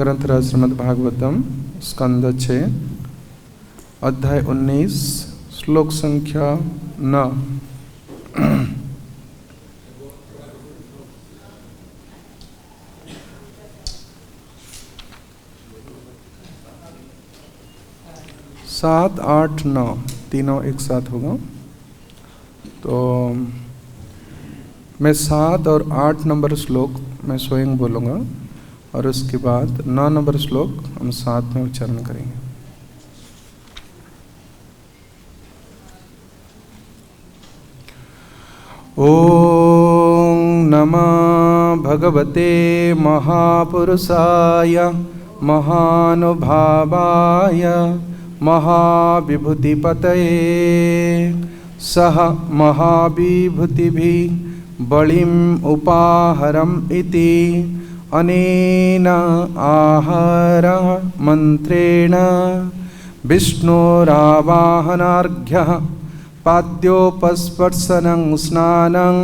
ग्रंथराज श्रीमद् भागवतम स्कंद 6 अध्याय 19 श्लोक संख्या 9। सात आठ नौ तीनों एक साथ होगा। तो मैं 7 और 8 नंबर श्लोक मैं स्वयं बोलूँगा और उसके बाद 9 नंबर श्लोक हम साथ में उच्चारण करेंगे। ओम नमः भगवते महापुरुषाय महानुभावाय महाविभूतिपतये सह महाविभूतिभिः बलिम् उपाहरम् इति अनेन आहर मंत्रेण विष्णुरावाहनार्घ्यः पाद्योपस्पर्शनं स्नानं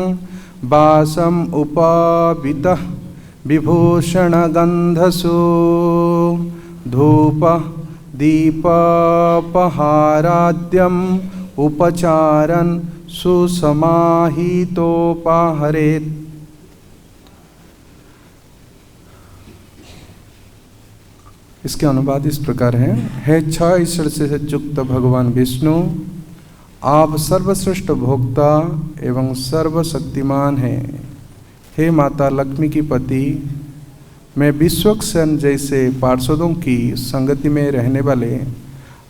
वासम् उपावितः विभूषणगन्धसु धूप दीपपहाराद्यम् उपचारन् सुसमाहितोपहरेत्। इसके अनुवाद इस प्रकार है। हे 6 ईश्वर से युक्त भगवान विष्णु, आप सर्वश्रेष्ठ भोक्ता एवं सर्वशक्तिमान हैं। हे माता लक्ष्मी की पति, मैं विश्वक्सेन जैसे पार्षदों की संगति में रहने वाले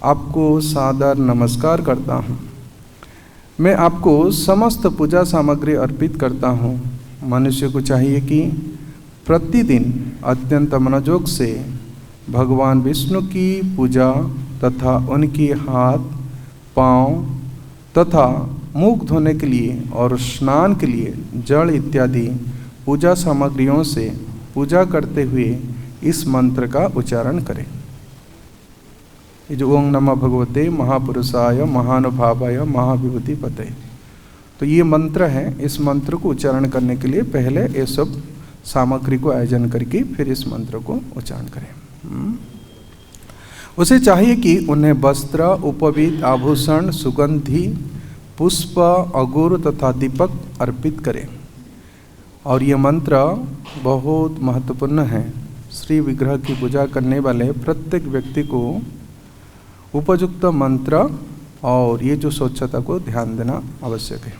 आपको सादर नमस्कार करता हूँ। मैं आपको समस्त पूजा सामग्री अर्पित करता हूँ। मनुष्य को चाहिए कि प्रतिदिन अत्यंत मनोयोग से भगवान विष्णु की पूजा तथा उनकी हाथ पाँव तथा मुख धोने के लिए और स्नान के लिए जल इत्यादि पूजा सामग्रियों से पूजा करते हुए इस मंत्र का उच्चारण करें। ये जो ओम नमः भगवते महापुरुषाय महानुभावाय महाविभूतिपतये, तो ये मंत्र है। इस मंत्र को उच्चारण करने के लिए पहले ये सब सामग्री को आयोजन करके फिर इस मंत्र को उच्चारण करें। उसे चाहिए कि उन्हें वस्त्र, उपवीत, आभूषण, सुगंधि, पुष्प, अगुर तथा दीपक अर्पित करें। और ये मंत्र बहुत महत्वपूर्ण है। श्री विग्रह की पूजा करने वाले प्रत्येक व्यक्ति को उपयुक्त मंत्र और ये जो स्वच्छता को ध्यान देना आवश्यक है।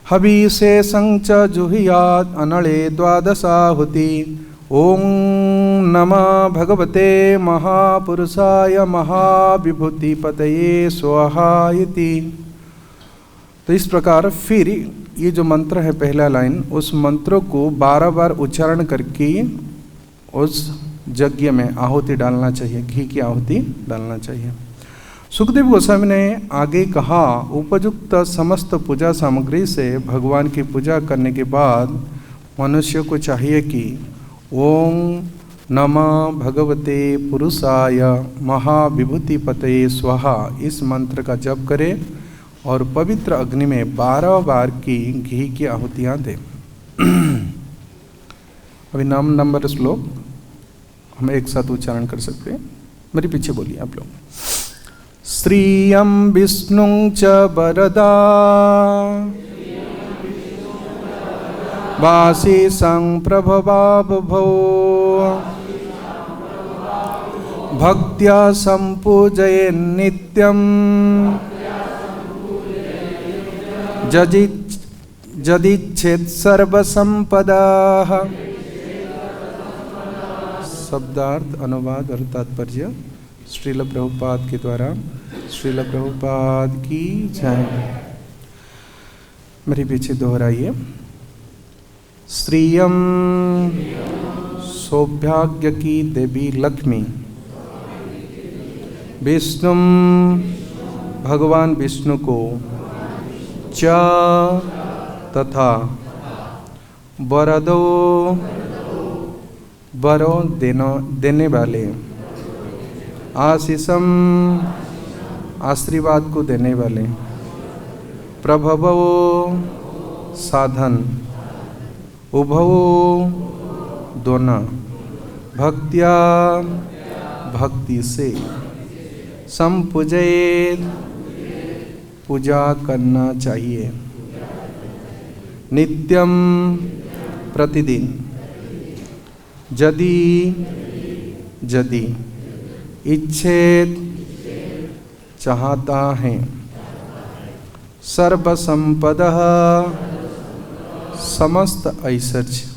हविषेषं च जुहुयात् अनले द्वादशाहुति। ओम नमः भगवते महापुरुषाय महाविभूतिपतये स्वाहा इति। तो इस प्रकार फिर ये जो मंत्र है पहला लाइन, उस मंत्र को 12 बार उच्चारण करके उस यज्ञ में आहुति डालना चाहिए, घी की आहुति डालना चाहिए। सुखदेव गोस्वामी ने आगे कहा, उपयुक्त समस्त पूजा सामग्री से भगवान की पूजा करने के बाद मनुष्य को चाहिए कि ओम नमः भगवते पुरुषाय महाविभूतिपतये स्वाहा इस मंत्र का जप करे और पवित्र अग्नि में 12 बार की घी की आहुतियाँ दें। अभी 9 नंबर श्लोक हम एक साथ उच्चारण कर सकते हैं। मेरे पीछे बोलिए आप लोग। श्रियं विष्णुं च वरदा वासिसं प्रभवाबभौ भक्त्या सम्पूजयेन्नित्यं जदिच्छेत् सर्वसंपदाः। शब्दार्थ, अनुवाद और तात्पर्य श्रील प्रभुपाद के द्वारा। श्रील प्रभुपाद की जय। मेरे पीछे दोहराइए। श्रियं सौभाग्य की देवी लक्ष्मी, विष्णु भगवान विष्णु को, च तथा वरदो वरों देने वाले, आशीषम आशीर्वाद को देने वाले, प्रभवो साधन, उभवो दोनों, भक्त्या भक्ति से, संपूजयेत पूजा करना चाहिए, नित्यम प्रतिदिन, यदि यदि इच्छेत चाहता है, सर्वसंपदः समस्त ऐश्वर्य।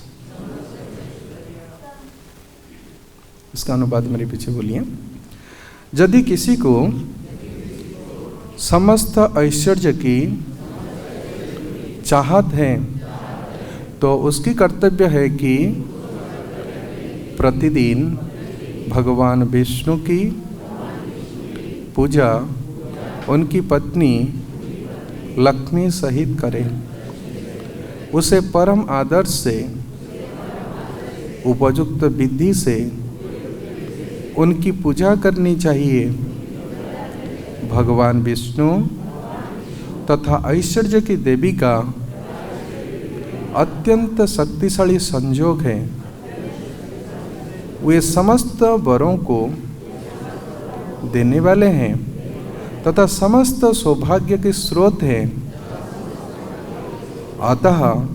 इसका अनुवाद मेरे पीछे बोलिए। यदि किसी को समस्त ऐश्वर्य की चाहत है तो उसकी कर्तव्य है कि प्रतिदिन भगवान विष्णु की पूजा उनकी पत्नी लक्ष्मी सहित करे, उसे परम आदर से उपयुक्त विधि से उनकी पूजा करनी चाहिए। भगवान विष्णु तथा ऐश्वर्य की देवी का अत्यंत शक्तिशाली संयोग है। वे समस्त वरों को देने वाले हैं तथा समस्त सौभाग्य के स्रोत हैं। अतः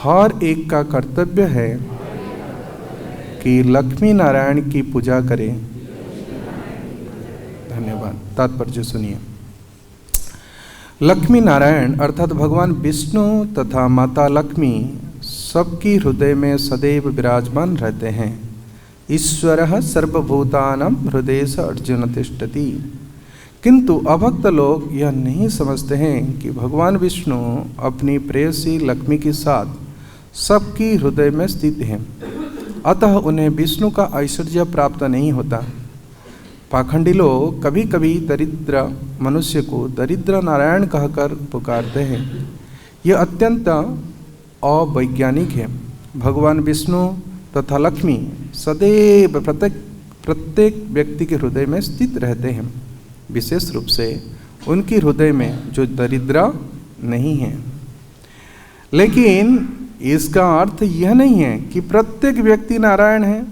हर एक का कर्तव्य है कि लक्ष्मी नारायण की पूजा करें। धन्यवाद। तात्पर्य सुनिए। लक्ष्मी नारायण अर्थात भगवान विष्णु तथा माता लक्ष्मी सबकी हृदय में सदैव विराजमान रहते हैं। ईश्वरः सर्वभूतानां हृदयेश अर्जुन तिष्ठति। किंतु अभक्त लोग यह नहीं समझते हैं कि भगवान विष्णु अपनी प्रेयसी लक्ष्मी के साथ सबकी हृदय में स्थित हैं, अतः उन्हें विष्णु का ऐश्वर्य प्राप्त नहीं होता। पाखंडी लोग कभी कभी दरिद्र मनुष्य को दरिद्र नारायण कहकर पुकारते हैं। यह अत्यंत अवैज्ञानिक है। भगवान विष्णु तथा लक्ष्मी सदैव प्रत्येक व्यक्ति के हृदय में स्थित रहते हैं, विशेष रूप से उनकी हृदय में जो दरिद्र नहीं है। लेकिन इसका अर्थ यह नहीं है कि प्रत्येक व्यक्ति नारायण है।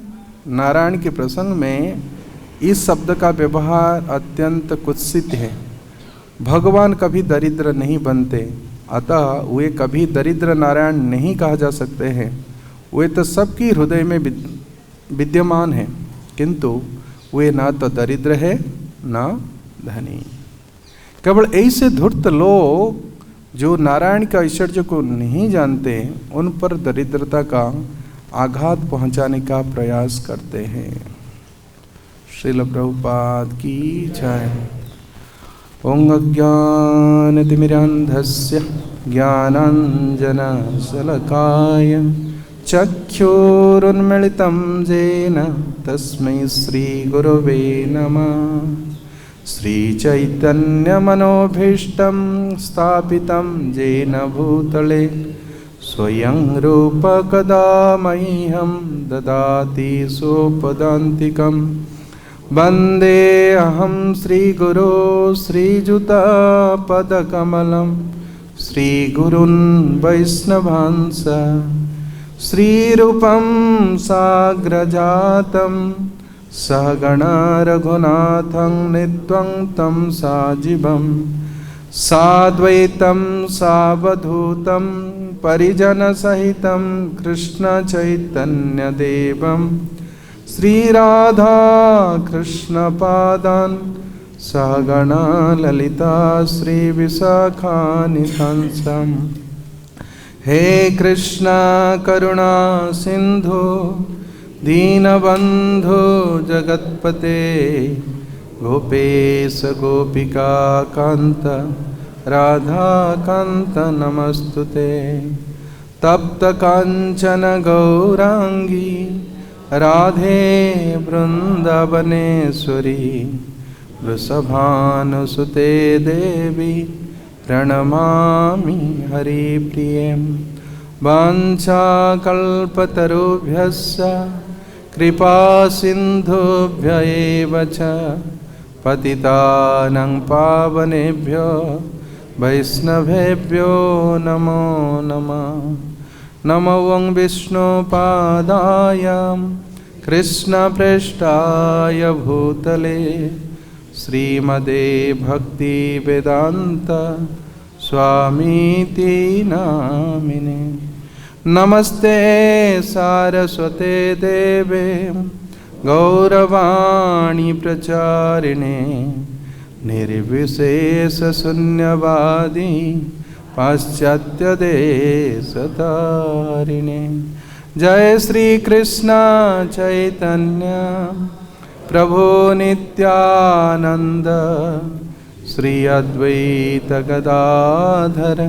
नारायण के प्रसंग में इस शब्द का व्यवहार अत्यंत कुत्सित है। भगवान कभी दरिद्र नहीं बनते, अतः वे कभी दरिद्र नारायण नहीं कहा जा सकते हैं। वे तो सबकी हृदय में विद्यमान हैं, किंतु वे ना तो दरिद्र है ना धनी। केवल ऐसे धूर्त लोग जो नारायण का ऐश्वर्य को नहीं जानते, उन पर दरिद्रता का आघात पहुंचाने का प्रयास करते हैं। श्रील प्रभुपाद की जय। ओम अज्ञानतिमिरान्धस्य ज्ञानाञ्जनशलाकाय चक्षुरुन्मीलितं येन तस्मै श्रीगुरवे नमः। श्रीचैतन्यमनोभीष्टं स्थापितं येन भूतले स्वयं रूप कदा मह्यं ददाति सोपदान्तिकं। वन्देऽहं श्रीगुरो श्रीयुतापदकमलं श्रीगुरुन् वैष्णवांस श्रीरूपं साग्रजातं सहगणा रघुनाथं नित्वं तं साजिवं साद्वैतं सावधूतं परिजनसहितं कृष्णचैतन्यदेवं श्रीराधा कृष्णपादान् सहगणा ललिता श्रीविशाखानिहंसम्। हे कृष्णा करुणा सिंधु दीनबंधु जगत्पते गोपेश गोपिका कांत राधा कांत नमस्तुते। तप्त कांचन गौरांगी राधे वृंदावनेश्वरी वृषभानुसुते देवी प्रणमामि हरिप्रिये। वाञ्छाकल्पतरुभ्यश्च कृपासिन्धुभ्य एव च पतितानां पावनेभ्यो वैष्णवेभ्यो नमो नमः। नमो वं विष्णुपादाय कृष्णपृष्ठाय भूतले श्रीमते भक्तिवेदान्त स्वामीति नामिने। नमस्ते सारस्वते देवे गौरवाणी प्रचारिणे निर्विशेषशून्यवादी पाश्चात्यदेशतारिणे। जय श्री कृष्ण चैतन्य प्रभु नित्यानंद श्री अद्वैत गदाधर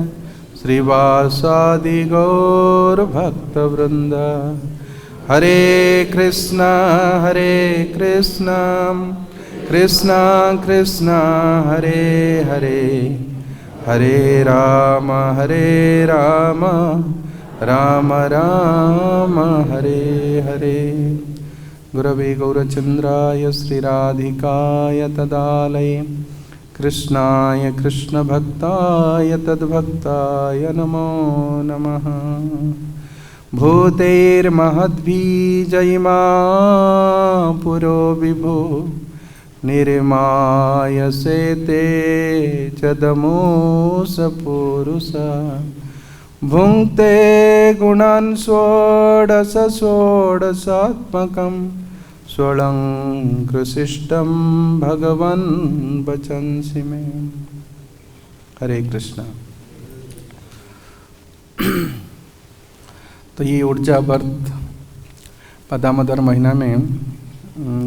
श्रीवासादि गौर भक्तवृंद। हरे कृष्ण कृष्ण कृष्ण हरे हरे, हरे राम राम राम हरे हरे। गुरवे गौरचंद्राय श्रीराधिकाय तदालये कृष्णाय कृष्णभक्ताय तद्भक्ताय नमो नमः। भूतेर्महद्बीजयिमा पुरो विभो निर्मायसे ते चदमोस पुरुषा। भुङ्क्ते गुणान् षोडशात्मकं स्वलङ्कृशिष्टं भगवन् वचंसि मे। हरे कृष्णा। तो ये ऊर्जा व्रत दामोदर महीना में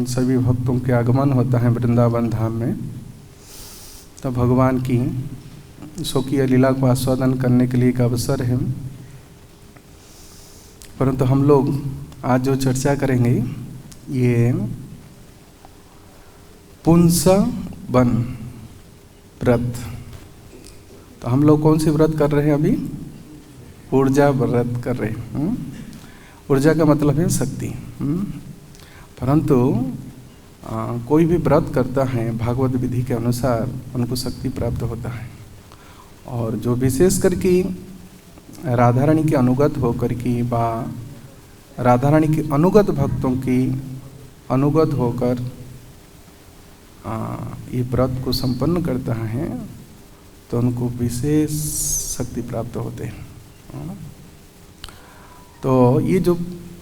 सभी भक्तों के आगमन होता है वृंदावन धाम में। तो भगवान की स्वकीय लीला को आस्वादन करने के लिए एक अवसर है। परंतु हम लोग आज जो चर्चा करेंगे ये पुंसवन व्रत। तो हम लोग कौन सी व्रत कर रहे हैं अभी? ऊर्जा व्रत कर रहे हैं। ऊर्जा का मतलब है शक्ति। परंतु कोई भी व्रत करता है भागवत विधि के अनुसार उनको शक्ति प्राप्त होता है। और जो विशेष करके राधा रानी के अनुगत होकर के बा राधा रानी के अनुगत भक्तों की अनुगत होकर ये व्रत को संपन्न करता है तो उनको विशेष शक्ति प्राप्त होते हैं। तो ये जो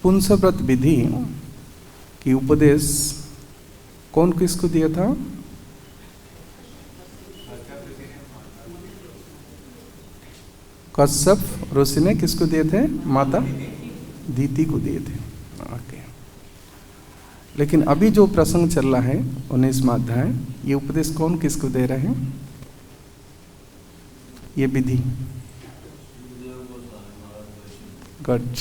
पुंस व्रत विधि की उपदेश कौन किसको दिया था? कश्यप ऋषि ने किसको दिए थे? माता दीति को दिए थे। ओके। लेकिन अभी जो प्रसंग चल रहा है 19वां अध्याय, ये उपदेश कौन किसको दे रहे हैं? ये विधि गट,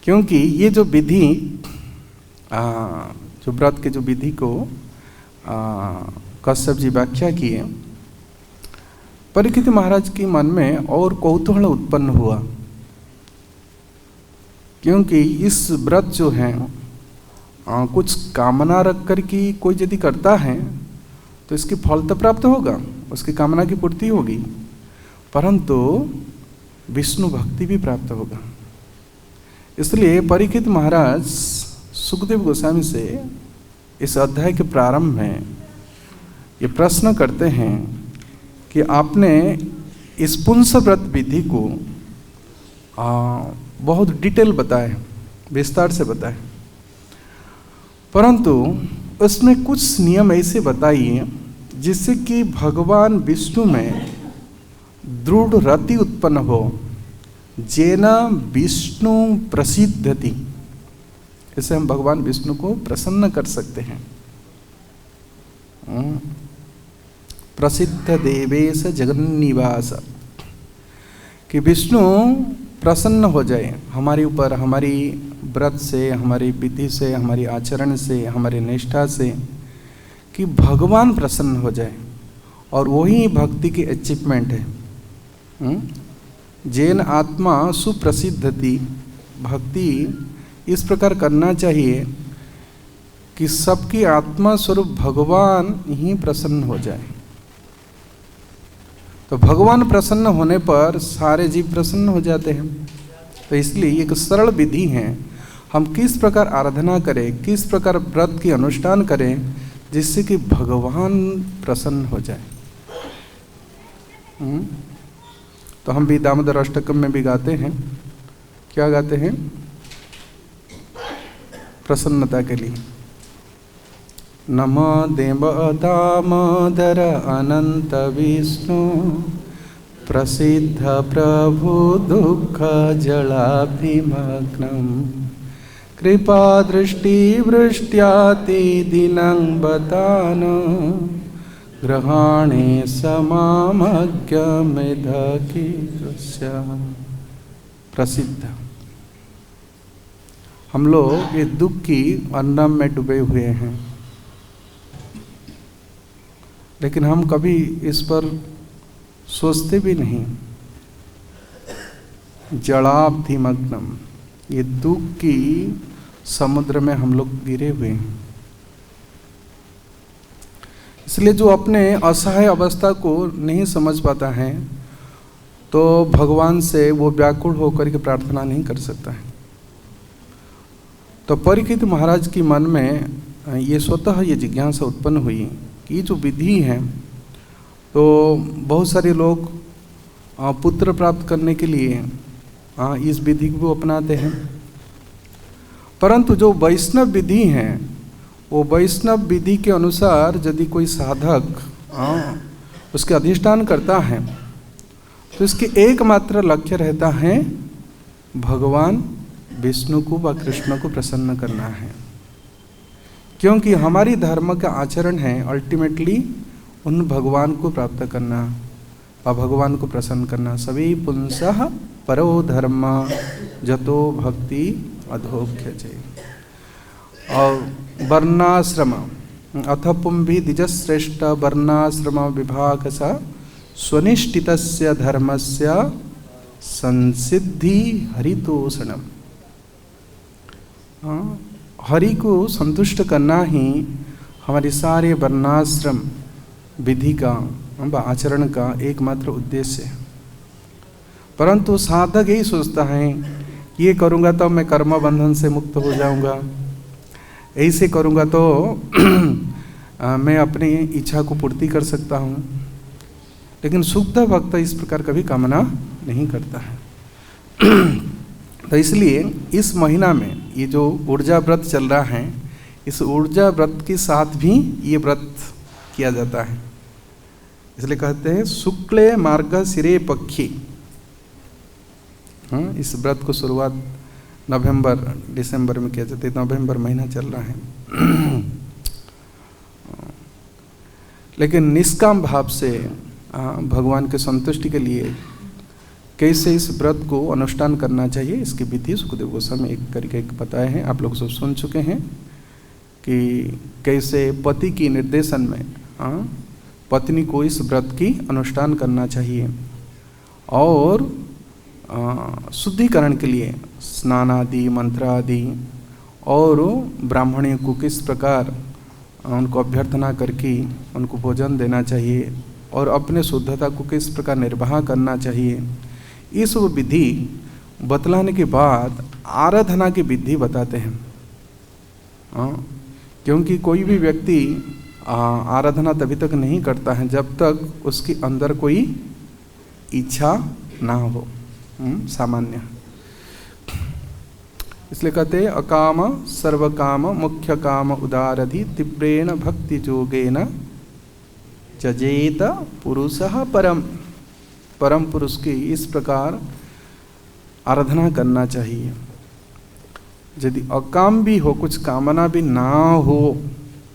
क्योंकि ये जो विधि जो व्रत के जो विधि को कश्यप जी व्याख्या किए, परीक्षित महाराज के मन में और कौतूहल उत्पन्न हुआ। क्योंकि इस व्रत जो है कुछ कामना रख कर के कोई यदि करता है तो इसकी फल तो प्राप्त होगा, उसकी कामना की पूर्ति होगी, परंतु विष्णु भक्ति भी प्राप्त होगा। इसलिए परीक्षित महाराज सुखदेव गोस्वामी से इस अध्याय के प्रारंभ में ये प्रश्न करते हैं कि आपने इस पुंस व्रत विधि को बहुत डिटेल बताए, विस्तार से बताए, परंतु उसमें कुछ नियम ऐसे बताइए जिससे कि भगवान विष्णु में दृढ़ रति उत्पन्न हो, जेना विष्णु प्रसिद्धति। इसे हम भगवान विष्णु को प्रसन्न कर सकते हैं। प्रसिद्ध देवेश जगन्निवास, कि विष्णु प्रसन्न हो जाए हमारे ऊपर, हमारी व्रत से, हमारी विधि से, हमारी आचरण से, हमारी निष्ठा से, कि भगवान प्रसन्न हो जाए। और वही भक्ति की अचीवमेंट है। जैन आत्मा सुप्रसिद्धति, भक्ति इस प्रकार करना चाहिए कि सबकी आत्मा स्वरूप भगवान ही प्रसन्न हो जाए। तो भगवान प्रसन्न होने पर सारे जीव प्रसन्न हो जाते हैं। तो इसलिए एक सरल विधि है। हम किस प्रकार आराधना करें, किस प्रकार व्रत की अनुष्ठान करें जिससे कि भगवान प्रसन्न हो जाए। तो हम भी दामोदर अष्टकम में भी गाते हैं, क्या गाते हैं? प्रसन्नता के लिए नमो देव दामोदर अनंत विष्णु प्रसिद्ध प्रभु दुख जलाभिमग्नम कृपा दृष्टि वृष्ट्याति दिनं बतान ग्रहाणे समामज्ञमेधकी प्रसिद्ध। हम लोग ये दुख की अंडम में डूबे हुए हैं, लेकिन हम कभी इस पर सोचते भी नहीं। जलाब्धिमग्नम, ये दुख की समुद्र में हम लोग गिरे हुए हैं। इसलिए जो अपने असहाय अवस्था को नहीं समझ पाता है तो भगवान से वो व्याकुल होकर के प्रार्थना नहीं कर सकता है। तो परीक्षित महाराज की मन में ये स्वतः ये जिज्ञासा उत्पन्न हुई कि जो विधि है, तो बहुत सारे लोग पुत्र प्राप्त करने के लिए इस विधि को अपनाते हैं, परंतु जो वैष्णव विधि है वो वैष्णव विधि के अनुसार यदि कोई साधक उसके अधिष्ठान करता है तो इसके एकमात्र लक्ष्य रहता है भगवान विष्णु को व कृष्ण को प्रसन्न करना है। क्योंकि हमारी धर्म का आचरण है अल्टीमेटली उन भगवान को प्राप्त करना व भगवान को प्रसन्न करना। सभी पुंसः परो धर्म जतो भक्ति अधोक्ष्यते। और वर्णाश्रम अथ पुंभी द्विजश्रेष्ठ वर्णाश्रम विभाग सा स्वनिष्ठितस्य धर्मस्य संसिद्धि हरितोषणम। हरि को संतुष्ट करना ही हमारे सारे वर्णाश्रम विधि का आचरण का एकमात्र उद्देश्य है। परंतु साधक यही सोचता है ये करूँगा तो मैं कर्म बंधन से मुक्त हो जाऊँगा, ऐसे करूँगा तो मैं अपनी इच्छा को पूर्ति कर सकता हूँ। लेकिन शुद्ध भक्त इस प्रकार कभी कामना नहीं करता है। तो इसलिए इस महीना में ये जो ऊर्जा व्रत चल रहा है, इस ऊर्जा व्रत के साथ भी ये व्रत किया जाता है। इसलिए कहते हैं शुक्ले मार्ग सिरे पक्षी। इस व्रत को शुरुआत नवंबर दिसंबर में किया जाता है। नवंबर महीना चल रहा है। लेकिन निष्काम भाव से भगवान के संतुष्टि के लिए कैसे इस व्रत को अनुष्ठान करना चाहिए, इसकी विधि सुखदेव गोस्वामी एक करके बताए हैं। आप लोग सब सुन चुके हैं कि कैसे पति की निर्देशन में पत्नी को इस व्रत की अनुष्ठान करना चाहिए और शुद्धिकरण के लिए स्नान आदि मंत्र आदि और ब्राह्मणों को किस प्रकार उनको अभ्यर्थना करके उनको भोजन देना चाहिए और अपने शुद्धता को किस प्रकार निर्वाह करना चाहिए, ये सब विधि बतलाने के बाद आराधना की विधि बताते हैं। क्योंकि कोई भी व्यक्ति आराधना तभी तक नहीं करता है जब तक उसके अंदर कोई इच्छा ना हो सामान्य। इसलिए कहते हैं अकाम सर्वकाम मुख्य काम उदारधि तीव्रेण भक्ति जोगेन जजेत पुरुषः परम। परम पुरुष की इस प्रकार आराधना करना चाहिए। यदि अकाम भी हो, कुछ कामना भी ना हो,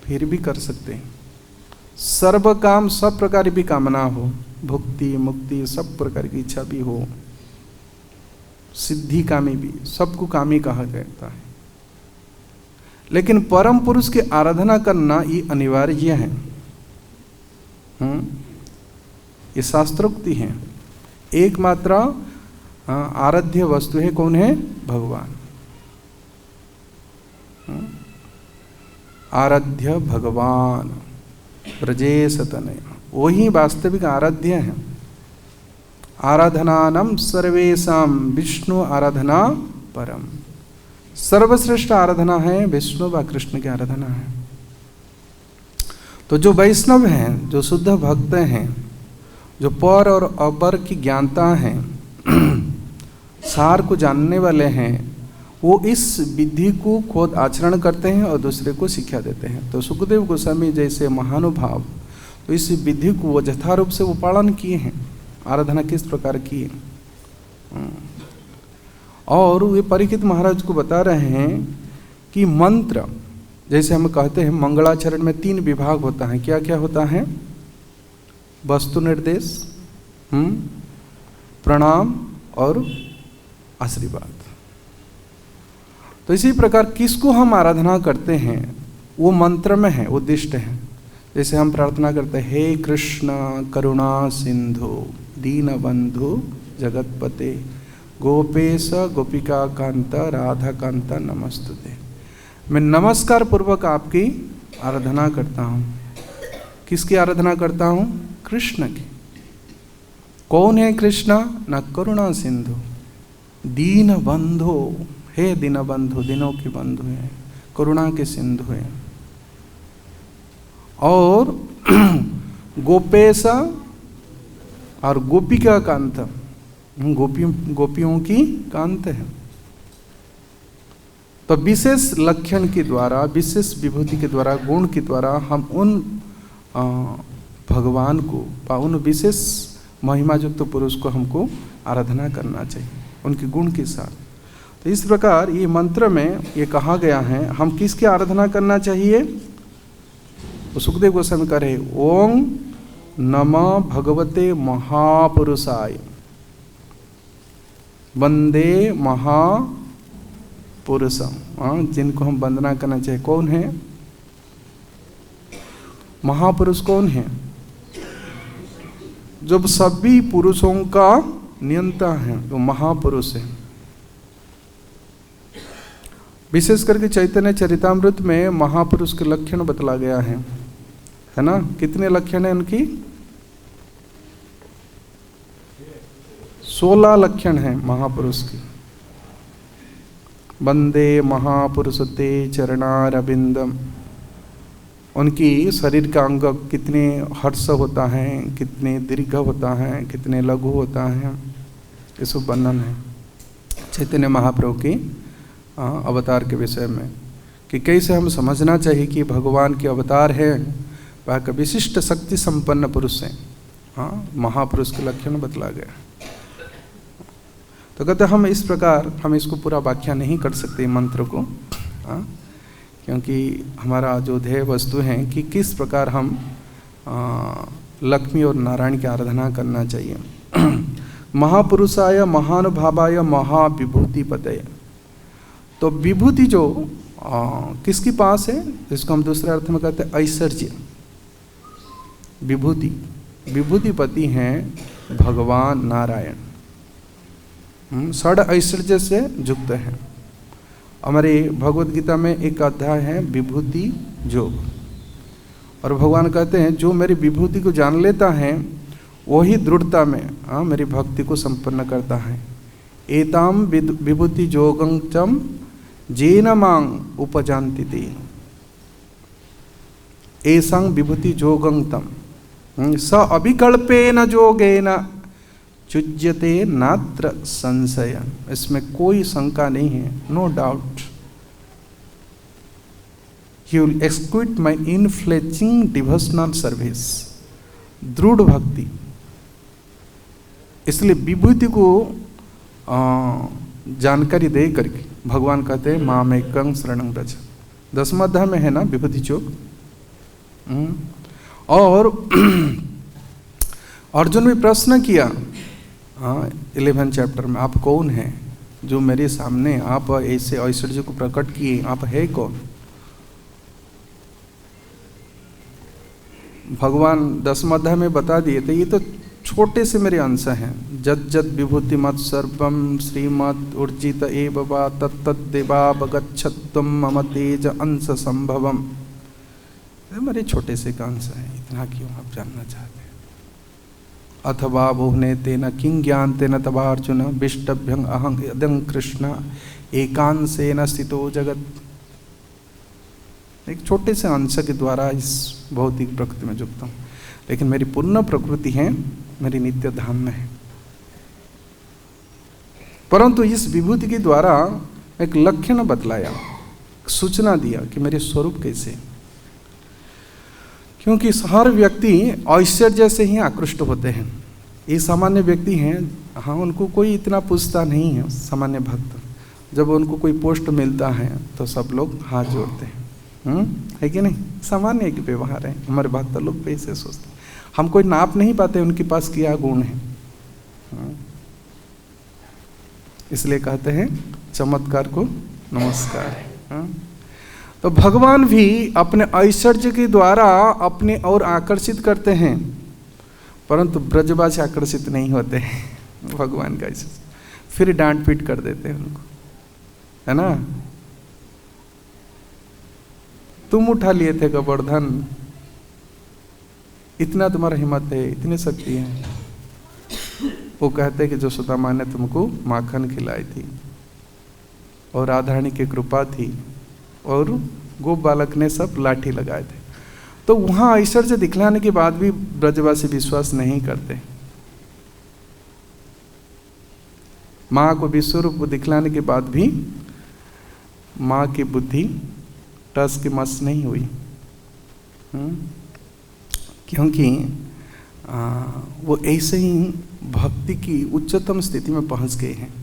फिर भी कर सकते हैं। सर्व काम सब प्रकार की कामना हो, भुक्ति मुक्ति सब प्रकार की इच्छा भी हो, सिद्धि कामी भी, सबको कामी कहा जाता है। लेकिन परम पुरुष की आराधना करना ये अनिवार्य है। ये शास्त्रोक्ति है। एकमात्र आराध्य वस्तु है, कौन है? भगवान। आराध्य भगवान ब्रजेश तनय, वही वास्तविक आराध्य है। आराधनानम सर्वेशम विष्णु आराधना परम। सर्वश्रेष्ठ आराधना है विष्णु व कृष्ण की आराधना है। तो जो वैष्णव हैं, जो शुद्ध भक्त हैं, जो पर और अपर की ज्ञानता हैं, सार को जानने वाले हैं, वो इस विधि को खुद आचरण करते हैं और दूसरे को शिक्षा देते हैं। तो सुखदेव गोस्वामी जैसे महानुभाव तो इस विधि को वो यथारूप से वो पालन किए हैं, आराधना किस प्रकार की है। और वे परीक्षित महाराज को बता रहे हैं कि मंत्र, जैसे हम कहते हैं मंगलाचरण में 3 विभाग होता है। क्या क्या होता है? वस्तु निर्देश, प्रणाम और आशीर्वाद। तो इसी प्रकार किसको हम आराधना करते हैं वो मंत्र में है, उद्दिष्ट है। जैसे हम प्रार्थना करते हैं, हे कृष्ण करुणा सिंधु दीनबंधु जगतपते गोपेश गोपिका कांत राधा कांत नमस्तुते। मैं नमस्कार पूर्वक आपकी आराधना करता हूँ। किसकी आराधना करता हूँ? कृष्ण की। कौन है कृष्ण? न करुणा सिंधु दीन बंधु, हे दीन बंधु, दिनों की बंधु है, करुणा के सिंधु है। और गोपेश और गोपिका कांत, गोपियों की कांत है। तो विशेष लक्षण के द्वारा, विशेष विभूति के द्वारा, गुण के द्वारा हम उन भगवान को, उन विशेष महिमा युक्त पुरुष को हमको आराधना करना चाहिए उनके गुण के साथ। तो इस प्रकार ये मंत्र में ये कहा गया है हम किसकी आराधना करना चाहिए। तो सुखदेव गोस्वामी कह रहे, ओम नमः भगवते महापुरुषाय वंदे महापुरुषम। जिनको हम वंदना करना चाहिए कौन है? महापुरुष कौन है? जब सभी पुरुषों का नियंता है तो महापुरुष है। विशेष करके चैतन्य चरितामृत में महापुरुष के लक्षण बतला गया है ना? कितने लक्षण है उनकी? 16 लक्षण है महापुरुष की। वंदे महापुरुषते चरणारविंदम। उनकी शरीर का अंग कितने हर्ष होता है, कितने दीर्घ होता है, कितने लघु होता है, ये सब वर्णन है चैतन्य महाप्रभु के अवतार के विषय में, कि कैसे हम समझना चाहिए कि भगवान के अवतार है, वह का विशिष्ट शक्ति संपन्न पुरुष है। महापुरुष के लक्षण बतला गया। तो कहते हम इस प्रकार, हम इसको पूरा व्याख्या नहीं कर सकते मंत्र को, क्योंकि हमारा जो ध्येय वस्तु है कि किस प्रकार हम लक्ष्मी और नारायण की आराधना करना चाहिए। महापुरुषाय महानुभावाय महाविभूति पतये। तो विभूति जो किसके पास है, जिसको हम दूसरे अर्थ में कहते हैं ऐश्वर्य। विभूति, विभूतिपति हैं भगवान नारायण, 6 ऐश्वर्य से युक्त है। हमारे भगवत गीता में एक अध्याय है विभूति योग, और भगवान कहते हैं जो मेरी विभूति को जान लेता है वही दृढ़ता में मेरी भक्ति को संपन्न करता है। एताम विभूति योगं चम जेन मांग उपजान्ति ते एसं विभूति योगं तम स अभिकल्पेन योगेन चुज्यते नात्र संशय। इसमें कोई शंका नहीं है, no doubt. He will execute my unflinching devotional service. दृढ़ भक्ति, इसलिए विभूति को जानकारी दे करके भगवान कहते हैं मामेकं शरणं व्रज। 10वां अध्याय में है ना विभूति योग। और अर्जुन भी प्रश्न किया 11 चैप्टर में, आप कौन हैं जो मेरे सामने आप ऐसे ऐश्वर्य को प्रकट किए, आप है कौन? भगवान 10वां अध्याय में बता दिए थे, ये तो छोटे से मेरे अंश हैं। जद जद विभूति मत सर्वम श्रीमद ऊर्जित एव वा तत्तदेवावगच्छत्वम मम तेज अंश संभवम। मेरे छोटे से का अंश है, इतना क्यों आप जानना चाहते हैं? अथवा बहुने तेन किं ज्ञान तेन तवा अर्जुन विष्टभ्यं अहं यदं कृष्ण एकांशेन स्थितो जगत। एक छोटे से अंश के द्वारा इस भौतिक प्रकृति में जुड़ता हूँ, लेकिन मेरी पूर्ण प्रकृति है मेरी नित्य धाम में है। परंतु इस विभूति के द्वारा एक लक्षण बतलाया, सूचना दिया कि मेरे स्वरूप कैसे। क्योंकि हर व्यक्ति ऐश्वर्य से ही आकृष्ट होते हैं। ये सामान्य व्यक्ति हैं, हाँ, उनको कोई इतना पूछता नहीं है। सामान्य भक्त जब उनको कोई पोस्ट मिलता है तो सब लोग हाथ जोड़ते हैं, है कि नहीं? सामान्य एक व्यवहार है। हमारे भक्त लोग पे ऐसे सोचते हैं। हम कोई नाप नहीं पाते उनके पास क्या गुण है। इसलिए कहते हैं चमत्कार को नमस्कार। तो भगवान भी अपने ऐश्वर्य के द्वारा अपने और आकर्षित करते हैं, परंतु ब्रजवासी आकर्षित नहीं होते हैं भगवान का ऐश्वर्य, फिर डांट पीट कर देते हैं उनको, है ना? तुम उठा लिए थे गोवर्धन, इतना तुम्हारा हिम्मत है, इतनी शक्ति है। वो कहते कि जो सुदामा ने तुमको माखन खिलाई थी और राधारानी की कृपा थी और गोप बालक ने सब लाठी लगाए थे। तो वहां ऐश्वर्य दिखलाने के बाद भी ब्रजवासी विश्वास नहीं करते। माँ को विश्वरूप दिखलाने के बाद भी माँ की बुद्धि टस की मस नहीं हुई, क्योंकि वो ऐसे ही भक्ति की उच्चतम स्थिति में पहुंच गए हैं।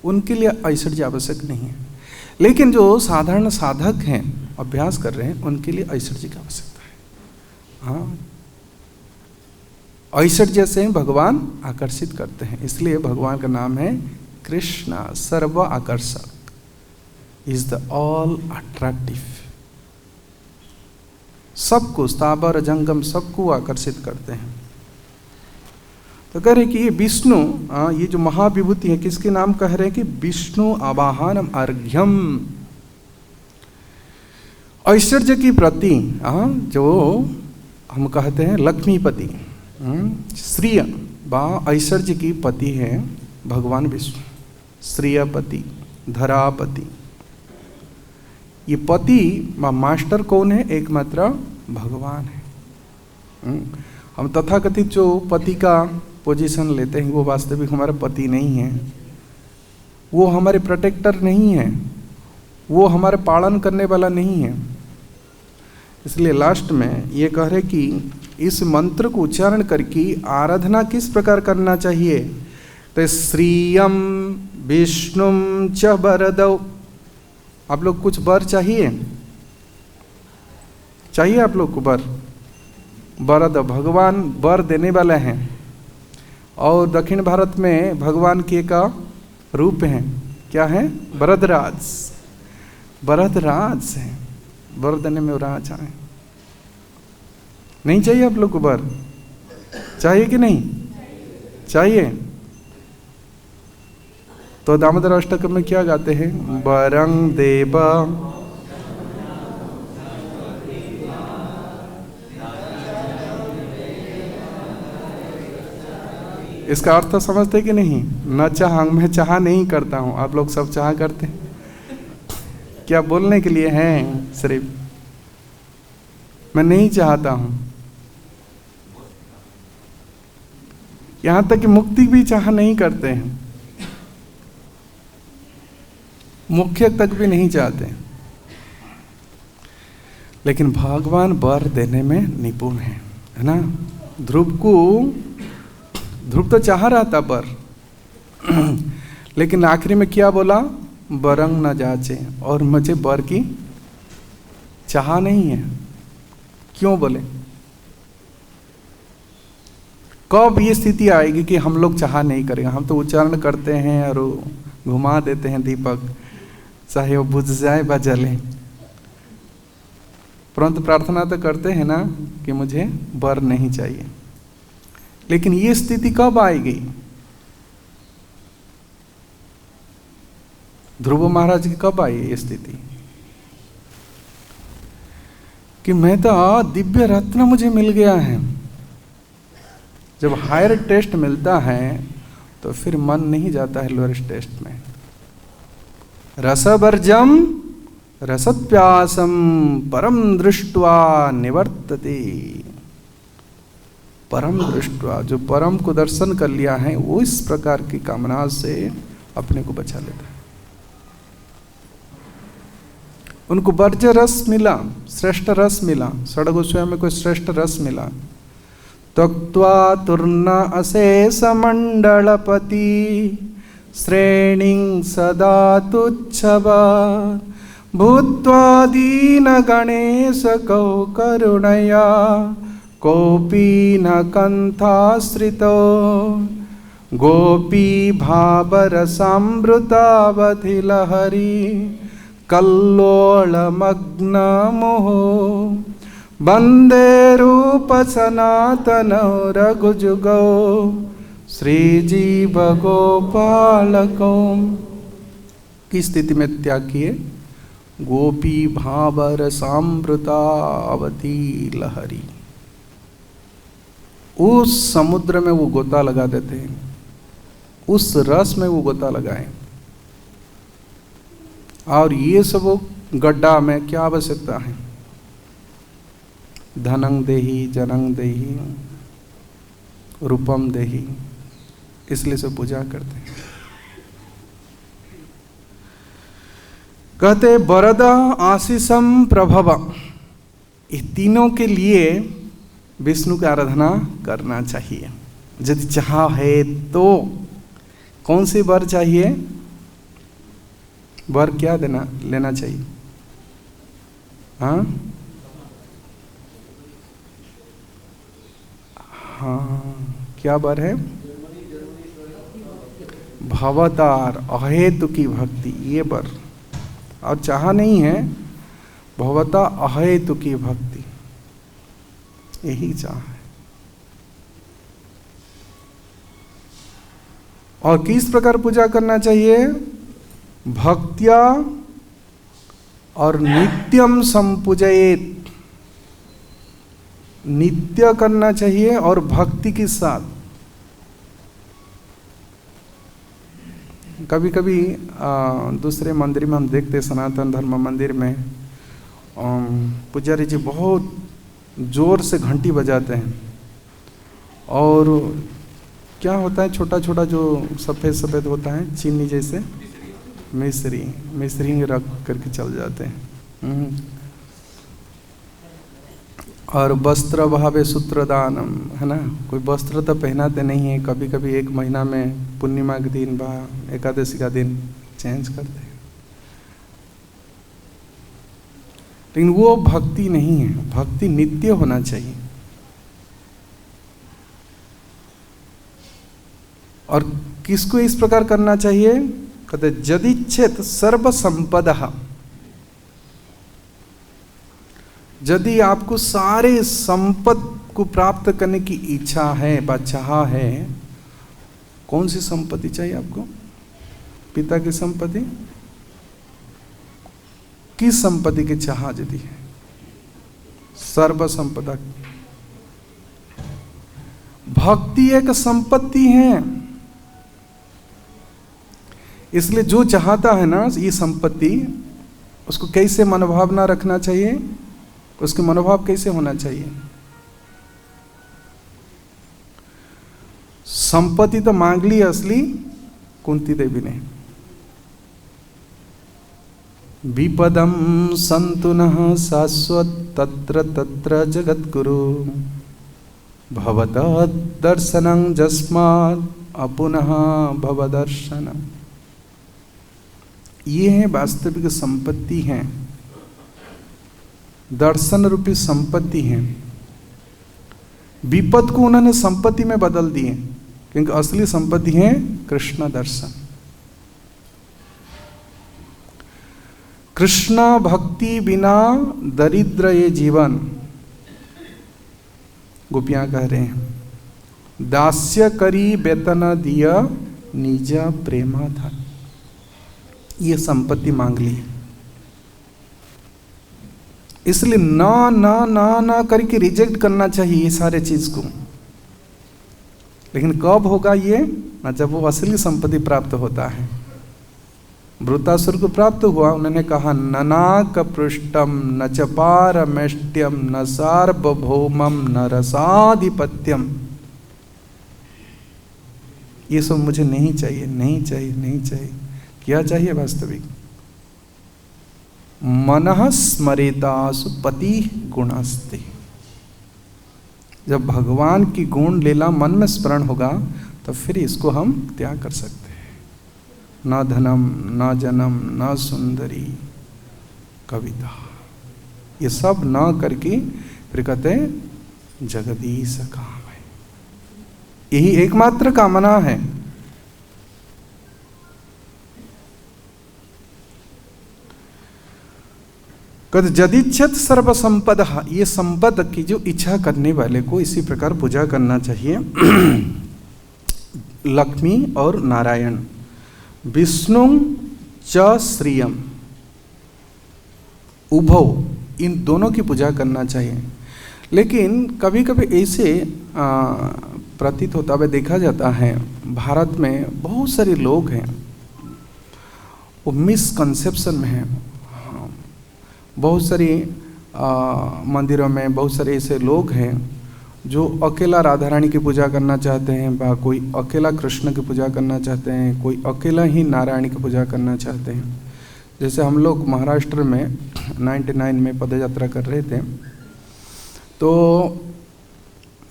उनके लिए ऐश्वर्य आवश्यक नहीं है, लेकिन जो साधारण साधक हैं, अभ्यास कर रहे हैं, उनके लिए ऐश्वर्य की आवश्यकता है। हाँ, ऐश्वर्य से भगवान आकर्षित करते हैं। इसलिए भगवान का नाम है कृष्ण, सर्व आकर्षक, इज द ऑल अट्रैक्टिव। सबको, स्थावर जंगम सबको आकर्षित करते हैं। तो कह रहे कि ये विष्णु, ये जो महाविभूति है, किसके नाम कह रहे हैं कि विष्णु आवाहनम अर्घ्यम, ऐश्वर्य की प्रति, जो हम कहते हैं लक्ष्मीपति, श्रीय बा ऐश्वर्य की पति है भगवान विष्णु। श्रीयपति, धरापति, ये पति मास्टर कौन है? एकमात्र भगवान है। हम तथाकथित जो पति का पोजीशन लेते हैं वो वास्तविक हमारा पति नहीं है, वो हमारे प्रोटेक्टर नहीं है, वो हमारे पालन करने वाला नहीं है। इसलिए लास्ट में ये कह रहे कि इस मंत्र को उच्चारण करके आराधना किस प्रकार करना चाहिए? तो श्रीयम विष्णुम च वरदौ। आप लोग कुछ वर चाहिए? चाहिए आप लोग को वर? वरद, भगवान वर देने वाले हैं। और दक्षिण भारत में भगवान के का रूप है, क्या है? वरदराज। वरदराज है, वर देने में राज है। नहीं चाहिए आप लोग को वर? चाहिए कि नहीं चाहिए? तो दामोदर अष्टकम में क्या गाते हैं? वरं देव इसका अर्थ समझते कि नहीं? न चाह, मैं चाह नहीं करता हूं, आप लोग सब चाह करते हैं। क्या बोलने के लिए हैं? सिर्फ मैं नहीं चाहता हूं। यहां तक कि मुक्ति भी चाह नहीं करते हैं, मुख्य तक भी नहीं चाहते। लेकिन भगवान वर देने में निपुण है ना? ध्रुव तो चाह रहा था वर, लेकिन आखिरी में क्या बोला? वरंग न जाचे, और मुझे वर की चाह नहीं है। क्यों बोले? कब ये स्थिति आएगी कि हम लोग चाह नहीं करेंगे? हम तो उच्चारण करते हैं और घुमा देते हैं दीपक, चाहे वो बुझ जाए व जले, परंतु प्रार्थना तो करते हैं ना कि मुझे वर नहीं चाहिए। लेकिन ये स्थिति कब आएगी? ध्रुव महाराज की कब आई ये स्थिति कि मैं तो दिव्य रत्न मुझे मिल गया है, जब हायर टेस्ट मिलता है तो फिर मन नहीं जाता है लोअर टेस्ट में। रसवर्जम रसप्यासम परम दृष्ट्वा निवर्तते। परम दृष्ट्वा, जो परम को दर्शन कर लिया है वो इस प्रकार की कामना से अपने को बचा लेता है। उनको वर्ज रस मिला, श्रेष्ठ रस मिला, षड्गोस्वामी में कोई श्रेष्ठ रस मिला। त्यक्त्वा तूर्ण अशेष मंडलपति श्रेणिं सदा तुच्छवा भूत्वा दीन गणेश कौ करुणया कोपी न कंथाश्रितो गोपी भावरसामृतावधि लहरी कल्लोलमग्नमुहो वन्दे रूप सनातनो रघुजुगो श्रीजीव गोपालको। की स्थिति में त्याग किए? गोपी भावरसामृतावधि लहरी। उस समुद्र में वो गोता लगा देते हैं, उस रस में वो गोता लगाएं। और ये सब गड्ढा में क्या आवश्यकता है? धनं देहि जनं देहि रूपम देहि, इसलिए सब पूजा करते हैं। कहते वरदा आशीषम प्रभव, ये तीनों के लिए विष्णु की आराधना करना चाहिए। यदि चाह है तो कौन सी वर चाहिए? वर क्या लेना चाहिए? हाँ क्या वर है? भवतार अहेतु की भक्ति, ये वर। और चाह नहीं है, भवता अहेतु की भक्ति, यही चाह है। और किस प्रकार पूजा करना चाहिए? भक्त्या और नित्यम संपूजयेत, नित्य करना चाहिए और भक्ति के साथ। कभी कभी दूसरे मंदिर में हम देखते, सनातन धर्म मंदिर में पुजारी जी बहुत जोर से घंटी बजाते हैं, और क्या होता है, छोटा छोटा जो सफ़ेद सफ़ेद होता है चीनी जैसे, मिश्री रख करके चल जाते हैं। और वस्त्र भावे सूत्रदानम, है ना, कोई वस्त्र तो पहनाते नहीं है, कभी कभी एक महीना में पूर्णिमा के दिन बा एकादशी का दिन चेंज करते हैं। लेकिन वो भक्ति नहीं है, भक्ति नित्य होना चाहिए। और किसको इस प्रकार करना चाहिए? कहते यदिच्छेत सर्व संपदा, यदि आपको सारे संपत्ति को प्राप्त करने की इच्छा है, चाह है, कौन सी संपत्ति चाहिए आपको? पिता की संपत्ति? किस संपत्ति की चाह यदि है? सर्व संपदा। भक्ति एक संपत्ति है, इसलिए जो चाहता है ना ये संपत्ति, उसको कैसे मनोभावना रखना चाहिए? उसके मनोभाव कैसे होना चाहिए? संपत्ति तो मांग ली असली कुंती देवी ने। विपदम संतु नः शाश्वत तत्र तत्र जगद्गुरु भवत दर्शनं जस्मात् अपुनः भवदर्शनम्। ये है वास्तविक संपत्ति है, दर्शन रूपी संपत्ति है। विपद को उन्होंने संपत्ति में बदल दिए, क्योंकि असली संपत्ति है कृष्ण दर्शन। कृष्ण भक्ति बिना दरिद्र ये जीवन। गोपियां कह रहे हैं, दास्य करी वेतन दिया निज प्रेमा धन। ये संपत्ति मांग ली, इसलिए ना ना ना ना करके रिजेक्ट करना चाहिए ये सारे चीज को। लेकिन कब होगा ये? ना जब वो असली संपत्ति प्राप्त होता है। वृत्तासुर को प्राप्त हुआ, उन्होंने कहा ननाक पृष्ठम न च पारमेष्ट्यम न सार्वभौमम न रसाधिपत्यम। ये सब मुझे नहीं चाहिए, नहीं चाहिए, नहीं चाहिए। क्या चाहिए वास्तविक? मनः स्मरेतासु पति गुणस्ते। जब भगवान की गुण लीला मन में स्मरण होगा तो फिर इसको हम त्याग कर सकते हैं। न धनम न जनम न सुंदरी कविता, ये सब न करके फिर कहते हैं जगदीश काम है, यही एकमात्र कामना है। कद जदिच्छत सर्व संपद, ये संपद की जो इच्छा करने वाले को इसी प्रकार पूजा करना चाहिए। लक्ष्मी और नारायण, विष्णु च श्रियम, उभौ, इन दोनों की पूजा करना चाहिए। लेकिन कभी कभी ऐसे प्रतीत होता हुआ देखा जाता है, भारत में बहुत सारे लोग हैं वो मिसकंसेप्शन में हैं। बहुत सारी मंदिरों में बहुत सारे ऐसे लोग हैं जो अकेला राधा रानी की पूजा करना चाहते हैं, कोई अकेला कृष्ण की पूजा करना चाहते हैं, कोई अकेला ही नारायण की पूजा करना चाहते हैं। जैसे हम लोग महाराष्ट्र में 99 में पद यात्रा कर रहे थे, तो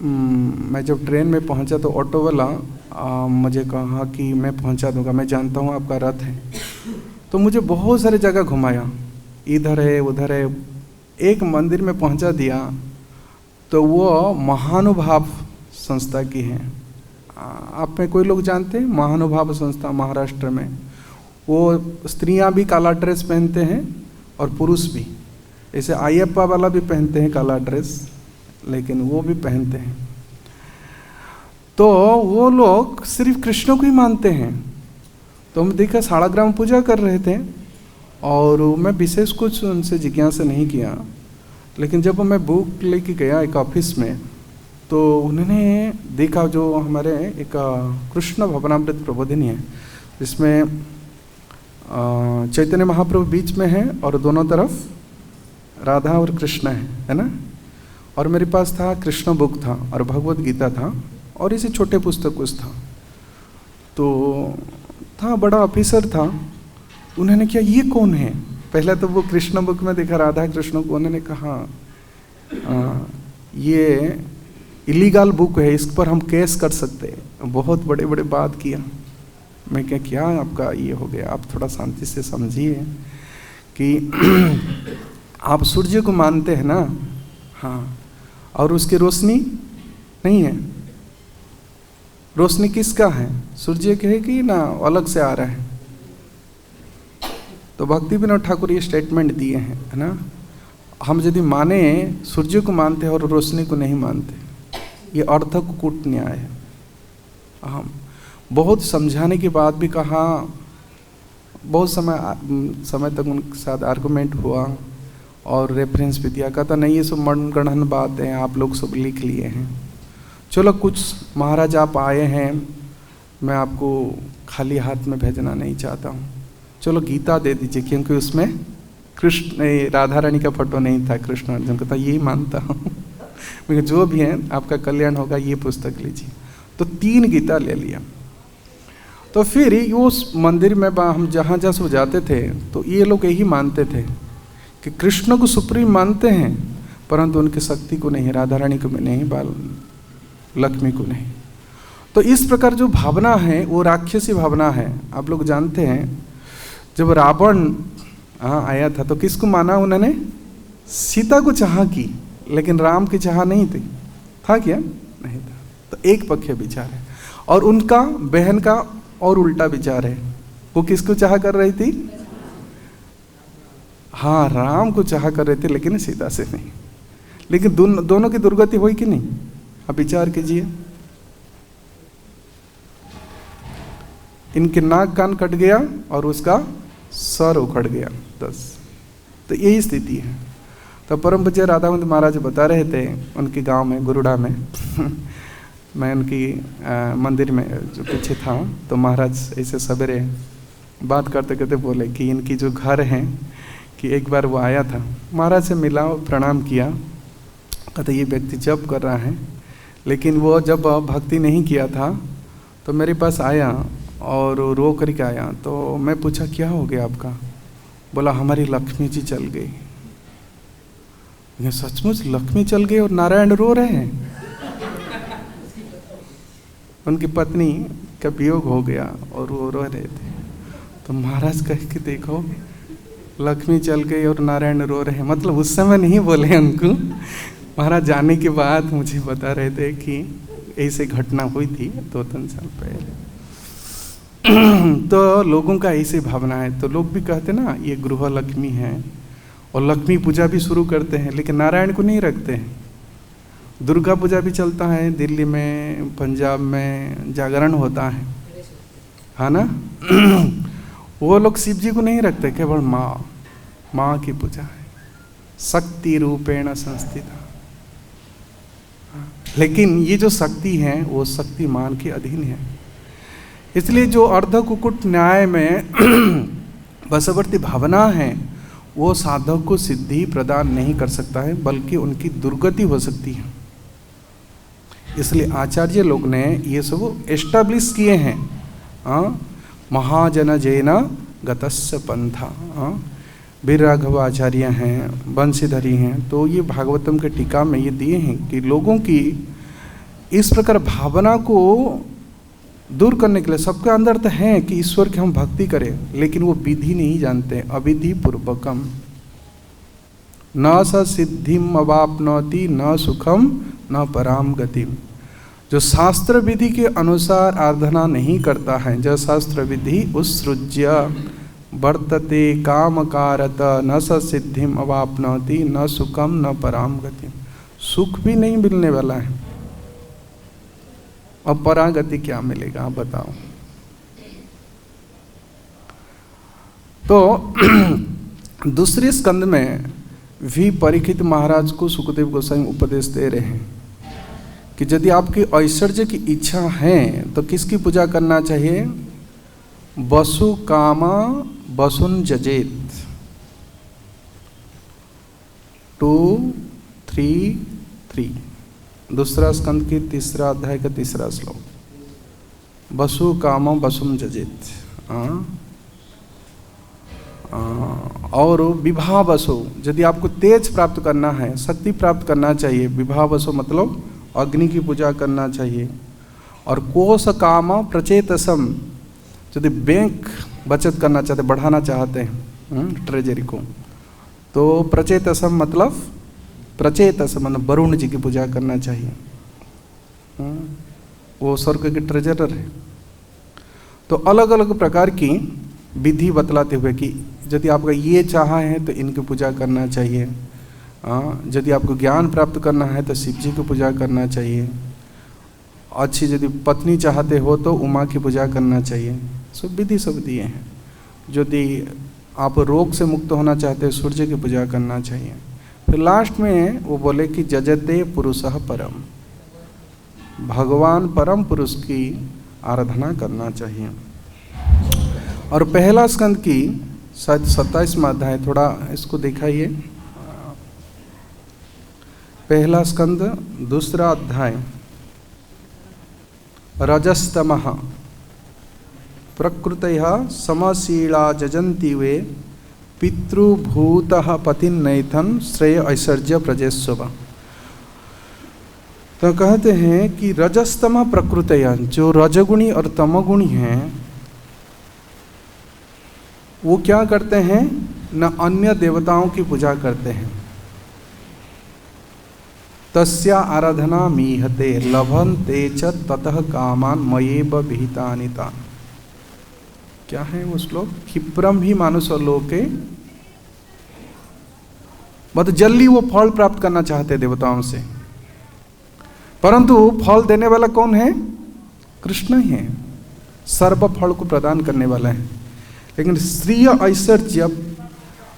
मैं जब ट्रेन में पहुंचा तो ऑटो वाला मुझे कहा कि मैं पहुंचा दूंगा, मैं जानता हूं आपका रथ है। तो मुझे बहुत सारी जगह घुमाया, इधर है उधर है, एक मंदिर में पहुंचा दिया तो वो महानुभाव संस्था की है। आप में कोई लोग जानते हैं महानुभाव संस्था महाराष्ट्र में? वो स्त्रियां भी काला ड्रेस पहनते हैं और पुरुष भी, ऐसे अयप्पा वाला भी पहनते हैं काला ड्रेस, लेकिन वो भी पहनते हैं। तो वो लोग सिर्फ कृष्ण को ही मानते हैं। तो हम देखा साड़ाग्राम पूजा कर रहे थे और मैं विशेष कुछ उनसे जिज्ञासा नहीं किया, लेकिन जब मैं बुक लेके गया एक ऑफिस में तो उन्होंने देखा जो हमारे एक कृष्ण भवनामृत प्रबोधिनी है, जिसमें चैतन्य महाप्रभु बीच में है और दोनों तरफ राधा और कृष्ण है ना। और मेरे पास था कृष्ण बुक था और भगवत गीता था और इसे छोटे पुस्तक कुछ था। तो था बड़ा ऑफिसर था, उन्होंने क्या ये कौन है? पहले तो वो कृष्ण बुक में देखा राधा कृष्ण को, उन्होंने कहा ये इलीगल बुक है, इस पर हम केस कर सकते हैं। बहुत बड़े बड़े बात किया। मैं क्या आपका ये हो गया, आप थोड़ा शांति से समझिए कि आप सूर्य को मानते हैं ना, हाँ, और उसकी रोशनी नहीं है। रोशनी किसका है? सूर्य के है कि ना अलग से आ रहा है? तो भक्ति विनोद ठाकुर ये स्टेटमेंट दिए हैं, है ना। हम यदि माने सूर्य को मानते हैं और रोशनी को नहीं मानते, ये अर्थ को कूट न्याय है। हम बहुत समझाने के बाद भी कहा, बहुत समय तक उनके साथ आर्गुमेंट हुआ और रेफरेंस भी दिया। कहता नहीं ये सब मनगढ़ंत बात है, आप लोग सब लिख लिए हैं। चलो कुछ महाराज आप आए हैं, मैं आपको खाली हाथ में भेजना नहीं चाहता हूँ, चलो गीता दे दीजिए, क्योंकि उसमें कृष्ण राधा रानी का फोटो नहीं था, कृष्ण अर्जुन का था। यही मानता हूँ मैं, जो भी है आपका कल्याण होगा, ये पुस्तक लीजिए। तो 3 गीता ले लिया। तो फिर उस मंदिर में हम जहाँ जहाँ से जाते थे तो ये लोग यही मानते थे कि कृष्ण को सुप्रीम मानते हैं, परंतु उनकी शक्ति को नहीं, राधा रानी को नहीं, लक्ष्मी को नहीं। तो इस प्रकार जो भावना है वो राक्षसी भावना है। आप लोग जानते हैं जब रावण आया था तो किसको माना उन्होंने? सीता को चाह की, लेकिन राम की चाह नहीं थी। था क्या? नहीं था। तो एक पक्ष विचार है। और उनका बहन का और उल्टा विचार है। वो किसको चाह कर रही थी? हाँ, राम को चाह कर रहे थे, लेकिन सीता से नहीं। लेकिन दोनों की दुर्गति हुई कि नहीं? आप विचार कीजिए। इनके नाक कान कट गया और उसका सर उखड़ गया। 10। तो यही स्थिति है। तो परम पूज्य राधावंत महाराज बता रहे थे उनके गांव में गुरुड़ा में मैं उनकी मंदिर में जो पीछे था, तो महाराज ऐसे सवेरे बात करते करते बोले कि इनकी जो घर हैं कि एक बार वो आया था, महाराज से मिला और प्रणाम किया। कहते ये व्यक्ति जप कर रहा है, लेकिन वो जब भक्ति नहीं किया था तो मेरे पास आया और रो करके आया। तो मैं पूछा क्या हो गया आपका? बोला हमारी लक्ष्मी जी चल गई। ये सचमुच लक्ष्मी चल गई और नारायण रो रहे हैं। उनकी पत्नी का वियोग हो गया और वो रो रहे थे। तो महाराज कह के देखो, लक्ष्मी चल गई और नारायण रो रहे हैं। मतलब उस समय नहीं बोले उनको, महाराज जाने के बाद मुझे बता रहे थे कि ऐसे घटना हुई थी 2-3 साल पहले। तो लोगों का ऐसी भावना है, तो लोग भी कहते ना ये गृह लक्ष्मी है, और लक्ष्मी पूजा भी शुरू करते हैं, लेकिन नारायण को नहीं रखते हैं। दुर्गा पूजा भी चलता है दिल्ली में, पंजाब में जागरण होता है ना। वो लोग शिव जी को नहीं रखते, केवल माँ की पूजा है, शक्ति रूपेण संस्थिता। लेकिन ये जो शक्ति है वो शक्तिमान के अधीन है। इसलिए जो अर्ध कुकुट न्याय में वशवर्ती भावना है वो साधक को सिद्धि प्रदान नहीं कर सकता है, बल्कि उनकी दुर्गति हो सकती है। इसलिए आचार्य लोग ने ये सब एस्टैब्लिश किए हैं। महाजन जैन गतस्य पंथा, वीर राघव आचार्य हैं, बंशीधरी हैं, तो ये भागवतम के टीका में ये दिए हैं कि लोगों की इस प्रकार भावना को दूर करने के लिए, सबके अंदर तो है कि ईश्वर की हम भक्ति करें, लेकिन वो विधि नहीं जानते। अविधि पूर्वकम न स सिद्धिम अवाप्नोति न सुखम न पराम गतिम। जो शास्त्र विधि के अनुसार आराधना नहीं करता है, जो शास्त्र विधि उत्सृज्य वर्तते कामकारत न स सिद्धिम अवाप्नोति न सुखम न पराम गतिम। सुख भी नहीं मिलने वाला है, अब परागति क्या मिलेगा आप बताओ। तो दूसरे स्कंद में भी परीक्षित महाराज को सुखदेव गोस्वामी उपदेश दे रहे हैं कि यदि आपकी ऐश्वर्य की इच्छा है तो किसकी पूजा करना चाहिए? वसु कामा वसुन जजेत। 2:3:3 दूसरा स्कंद की 3रा अध्याय का 3रा श्लोक। वसु कामा वसुम जजेत। और विवाह वसु, यदि आपको तेज प्राप्त करना है, शक्ति प्राप्त करना चाहिए, विवाह वसु मतलब अग्नि की पूजा करना चाहिए। और कोश काम प्रचेतसम, यदि बैंक बचत करना चाहते, बढ़ाना चाहते हैं ट्रेजरी को, तो प्रचेतसम मतलब प्रचेतसम मतलब वरुण जी की पूजा करना चाहिए। वो स्वर्ग के ट्रेजरर है। तो अलग अलग प्रकार की विधि बतलाते हुए कि यदि आपका ये चाह है तो इनकी पूजा करना चाहिए, यदि आपको ज्ञान प्राप्त करना है तो शिव जी की पूजा करना चाहिए, अच्छी यदि पत्नी चाहते हो तो उमा की पूजा करना चाहिए। सब विधि सब दिए हैं। यदि आप रोग से मुक्त होना चाहते हैं, सूर्य की पूजा करना चाहिए। फिर लास्ट में वो बोले कि जजते पुरुषः परम, भगवान परम पुरुष की आराधना करना चाहिए। और पहला स्कंद की शायद 27वां अध्याय, थोड़ा इसको दिखाइए। पहला स्कंद 2रा अध्याय। रजस्तमः प्रकृतयः समशीला जजन्ति वे पितृभूतः पतिन्नैथन श्रेय ऐश्वर्य प्रजेस्व। तो कहते हैं कि रजस्तम प्रकृतयः, जो रजगुणी और तमगुणी हैं वो क्या करते हैं? न अन्य देवताओं की पूजा करते हैं। तस्या आराधना मीहते लभन्ते च ततः कामान मयेव विहितानि तान्। क्या है वो श्लोक? क्षिप्रम ही मानुष लोके, मतलब जल्दी वो फल प्राप्त करना चाहते हैं देवताओं से, परंतु फल देने वाला कौन है? कृष्ण ही है, सर्व फल को प्रदान करने वाला है। लेकिन श्रीय ऐश्वर्य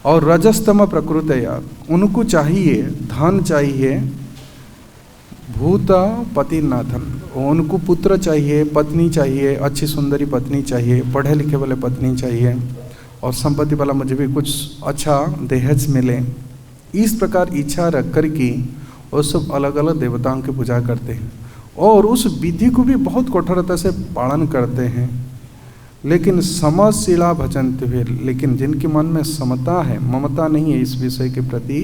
और रजस्तम प्रकृतया, उनको चाहिए धन चाहिए, भूत पतिनाथन, उनको पुत्र चाहिए, पत्नी चाहिए, अच्छी सुंदरी पत्नी चाहिए, पढ़े लिखे वाले पत्नी चाहिए, और संपत्ति वाला मुझे भी कुछ अच्छा दहेज मिले। इस प्रकार इच्छा रख कर के वो सब अलग अलग देवताओं की पूजा करते हैं और उस विधि को भी बहुत कठोरता से पालन करते हैं। लेकिन समशीला भजनते हुए, लेकिन जिनके मन में समता है, ममता नहीं है इस विषय के प्रति,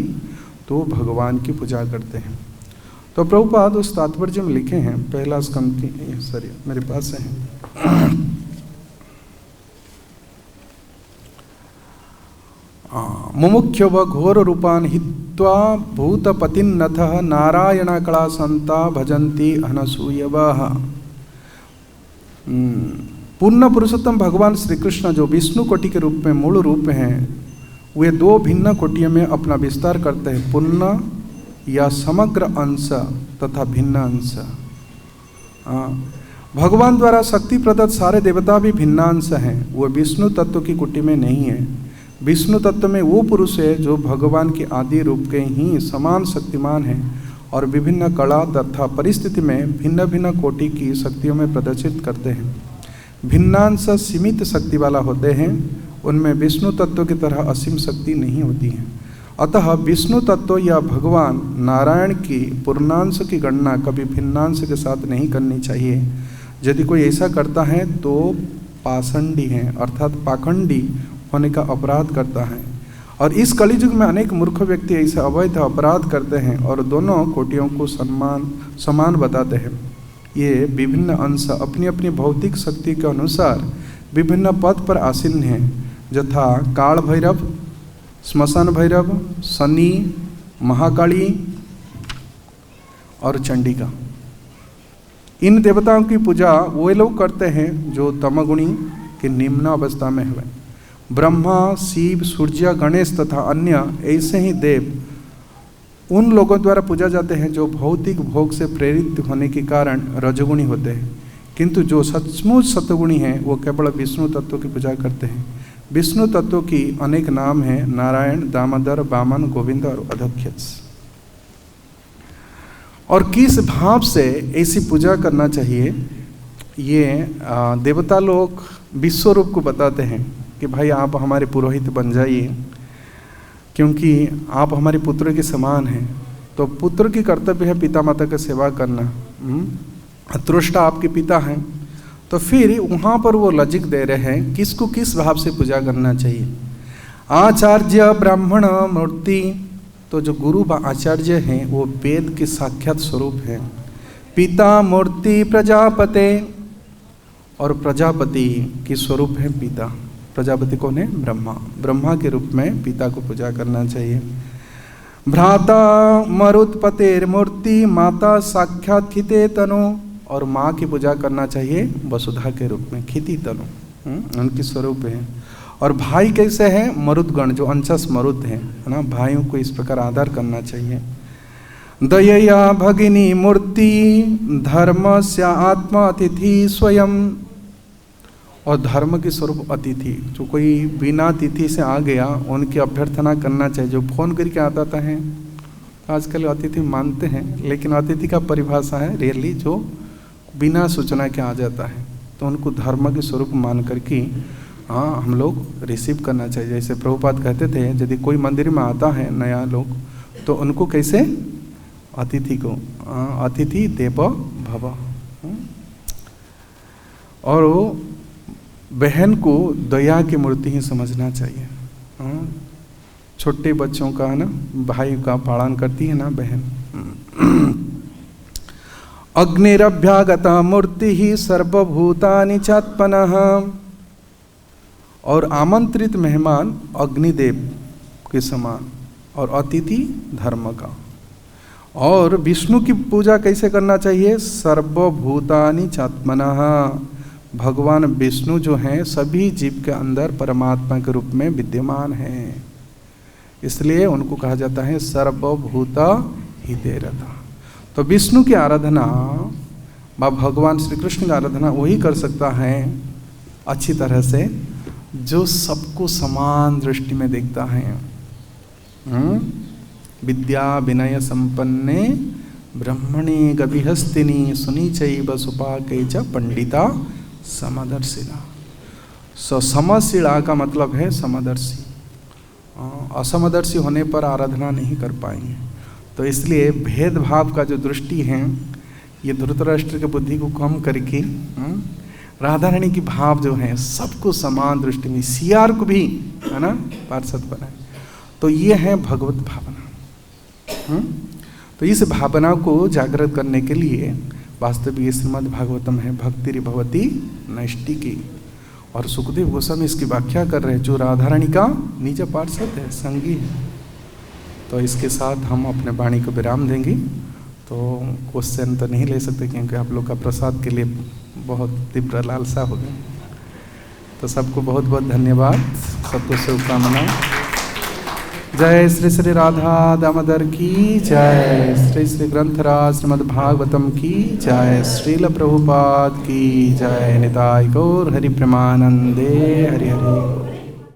तो भगवान की पूजा करते हैं। तो प्रभुपाद उस तात्पर्य में लिखे हैं, पहला स्कंद की, सॉरी मेरे पास है, मुमुख्य व घोर रूपान हित्वा भूतपतिन्नथ नारायण कला संता भजंती अनसूयवः। पूर्ण पुरुषोत्तम भगवान श्री कृष्ण जो विष्णु कोटि के रूप में मूल रूप हैं, वे दो भिन्न कोटियों में अपना विस्तार करते हैं, पूर्ण या समग्र अंश तथा भिन्न अंश। भगवान द्वारा शक्ति प्रदत्त सारे देवता भी भिन्नांश हैं, वो विष्णु तत्व की कोटि में नहीं है। विष्णु तत्व में वो पुरुष है जो भगवान के आदि रूप के ही समान शक्तिमान है और विभिन्न कला तथा परिस्थिति में भिन्न भिन्न कोटि की शक्तियों में प्रदर्शित करते हैं। भिन्नांश सीमित शक्ति वाला होते हैं, उनमें विष्णु तत्व की तरह असीम शक्ति नहीं होती है। अतः विष्णु तत्व या भगवान नारायण की पूर्णांश की गणना कभी भिन्नांश के साथ नहीं करनी चाहिए। यदि कोई ऐसा करता है तो पाषंडी है, अर्थात पाखंडी होने का अपराध करता है। और इस कलियुग में अनेक मूर्ख व्यक्ति ऐसे अवैध अपराध करते हैं और दोनों कोटियों को समान बताते हैं। ये विभिन्न अंश अपनी अपनी भौतिक शक्ति के अनुसार विभिन्न पद पर आसीन हैं, यथा काल भैरव, श्मशान भैरव, शनि, महाकाली और चंडिका। इन देवताओं की पूजा वे लोग करते हैं जो तमगुणी की निम्न अवस्था में हुए। ब्रह्मा, शिव, सूर्य, गणेश तथा अन्य ऐसे ही देव उन लोगों द्वारा पूजा जाते हैं जो भौतिक भोग से प्रेरित होने के कारण रजोगुणी होते हैं, किंतु जो सचमुच सतगुणी हैं वो केवल विष्णु तत्व की पूजा करते हैं। विष्णु तत्व की अनेक नाम हैं, नारायण, दामोदर, वामन, गोविंद और अधोक्षज। और किस भाव से ऐसी पूजा करना चाहिए, ये देवता लोग विश्व रूप को बताते हैं कि भाई आप हमारे पुरोहित बन जाइए, क्योंकि आप हमारे पुत्र के समान हैं। तो पुत्र की कर्तव्य है पिता माता की सेवा करना। अतृष्टा आपके पिता हैं, तो फिर वहाँ पर वो लॉजिक दे रहे हैं किसको किस भाव से पूजा करना चाहिए। आचार्य ब्राह्मण मूर्ति, तो जो गुरु व आचार्य हैं वो वेद के साक्षात स्वरूप हैं। पिता मूर्ति प्रजापते, और प्रजापति की स्वरूप है पिता। प्रजापति कौन है? ब्रह्मा। ब्रह्मा के रूप में पिता को पूजा करना चाहिए। भ्राता मरुत्पतेर मूर्ति, माता साक्षात खिते तनु, और माँ की पूजा करना चाहिए वसुधा के रूप में, खिति तनु उनकी स्वरूप है। और भाई कैसे हैं? मरुदगण, जो अंशस मरुद हैं, है ना, भाइयों को इस प्रकार आदर करना चाहिए। दयया भगिनी मूर्ति, धर्मस्य आत्मा अतिथि स्वयं, और धर्म के स्वरूप अतिथि, जो कोई बिना अतिथि से आ गया उनकी अभ्यर्थना करना चाहिए। जो फोन करके आता है, आजकल अतिथि मानते हैं, लेकिन अतिथि का परिभाषा है रियली जो बिना सूचना के आ जाता है, तो उनको धर्म के स्वरूप मान करके हम लोग रिसीव करना चाहिए। जैसे प्रभुपाद कहते थे, यदि कोई मंदिर में आता है नया लोग, तो उनको कैसे? अतिथि को अतिथि देव भव। और बहन को दया की मूर्ति ही समझना चाहिए। छोटे बच्चों का, है ना, भाई का पालन करती है ना बहन। अग्निरभ्यागता मूर्ति ही सर्वभूतानि चात्मनः, और आमंत्रित मेहमान अग्निदेव के समान, और अतिथि धर्म का। और विष्णु की पूजा कैसे करना चाहिए? सर्वभूतानि चात्मनः, भगवान विष्णु जो हैं सभी जीव के अंदर परमात्मा के रूप में विद्यमान हैं, इसलिए उनको कहा जाता है सर्वभूत हिते रता। तो विष्णु की आराधना व भगवान श्री कृष्ण की आराधना वही कर सकता है अच्छी तरह से जो सबको समान दृष्टि में देखता है। विद्या विनय संपन्ने ब्रह्मणे गविहस्तिनी सुनी चैव सुपाके च पंडिता समदर्शिना। समशिला का मतलब है समदर्शी। असमदर्शी होने पर आराधना नहीं कर पाएंगे। तो इसलिए भेदभाव का जो दृष्टि है ये धृतराष्ट्र की बुद्धि को कम करके राधा रानी की भाव जो है सबको समान दृष्टि में, सियार को भी है ना पार्षद बनाए। तो ये है भगवत भावना। तो इस भावना को जागृत करने के लिए वास्तविक श्रीमद् भागवतम है भक्ति भवती नैष्टिकी। और सुखदेव गोस्वामी इसकी व्याख्या कर रहे हैं, जो राधा रानी का निज पार्षद है, संगी है। तो इसके साथ हम अपने वाणी को विराम देंगे। तो क्वेश्चन तो नहीं ले सकते क्योंकि आप लोग का प्रसाद के लिए बहुत तीव्र लालसा हो गई। तो सबको बहुत बहुत धन्यवाद, सबको शुभकामनाएं। जय श्री श्री राधा दामोदर की जय, श्री श्री ग्रंथराज श्रीमद् भागवतम की जय, श्रील प्रभुपाद की जय, निताय गौर हरि प्रेमानंदे हरि हरि।